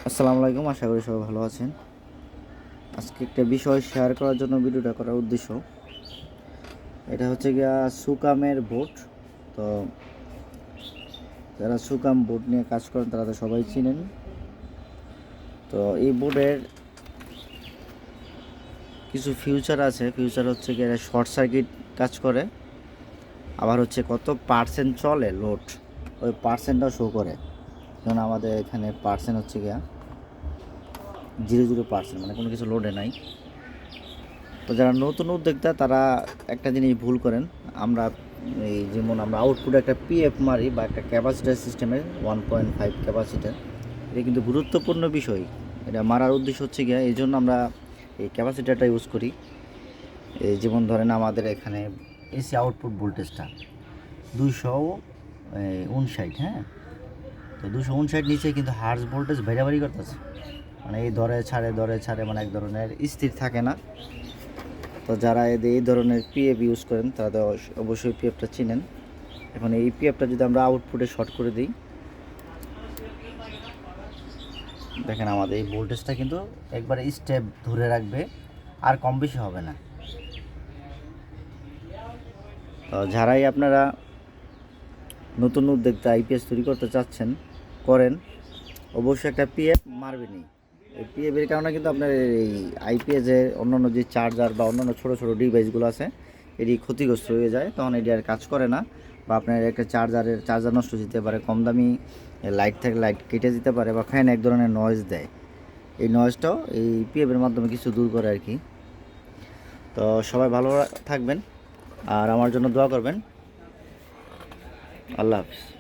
আসসালামু আলাইকুম, আশা করি সবাই ভালো আছেন। আজকে একটা বিষয় শেয়ার করার জন্য ভিডিওটা করার উদ্দেশ্য, এটা হচ্ছে গিয়া সুকামের বোট। তো যারা সুকাম বোট নিয়ে কাজ করেন তারা তো সবাই চিনেন। তো এই বোটের কিছু ফিউচার আছে। ফিউচার হচ্ছে গিয়ে শর্ট সার্কিট কাজ করে, আবার হচ্ছে কত পার্সেন্ট চলে লোড, ওই পার্সেন্টটাও শো করে। যেমন আমাদের এখানে পার্সেন্ট হচ্ছে গিয়া 0% মানে কোনো কিছু লোডে নাই। তো যারা নতুন উদ্যোক্তা তারা একটা জিনিস ভুল করেন। আমরা এই যেমন আমরা আউটপুটে একটা পিএফ মারি বা একটা ক্যাপাসিটার সিস্টেমের 1.5 ক্যাপাসিটার, এটা কিন্তু গুরুত্বপূর্ণ বিষয়। এটা মারার উদ্দেশ্য হচ্ছে গিয়ে এই জন্য আমরা এই ক্যাপাসিটারটা ইউজ করি। এই যেমন ধরেন আমাদের এখানে এসি আউটপুট ভোল্টেজটা 259, হ্যাঁ। তো 259 নিচে কিন্তু হার্জ ভোল্টেজ ভেরাভারি করতেছে, মানে এই ধরে ছাড়ে, মানে এক ধরনের স্থির থাকে না। তো যারা এই ধরনের পিএফ ইউজ করেন তারা তো অবশ্যই পিএফটা চিনেন। এখন এই পিএফটা যদি আমরা আউটপুটে শর্ট করে দিই, দেখেন আমাদের এই ভোল্টেজটা কিন্তু একবারে স্টেপ ধরে রাখবে, আর কম বেশি হবে না। তো যারাই আপনারা নতুন উদ্যোক্তা আইপিএস তৈরি করতে চাচ্ছেন করেন, অবশ্যই একটা পিএফ মারবেনই। এই পিএফের কারণে কিন্তু আপনার এই আইপিএসের অন্যান্য যে চার্জার বা অন্যান্য ছোটো ছোটো ডিভাইসগুলো আছে এটি ক্ষতিগ্রস্ত হয়ে যায়, তখন এটি আর কাজ করে না। বা আপনার একটা চার্জার নষ্ট যেতে পারে, কম দামি লাইট থাকলে লাইট কেটে দিতে পারে, বা ফ্যান এক ধরনের নয়েজ দেয়। এই নয়েজটাও এই পিএফের মাধ্যমে কিছু দূর করে আর কি। তো সবাই ভালো থাকবেন আর আমার জন্য দোয়া করবেন। আল্লাহ হাফিজ।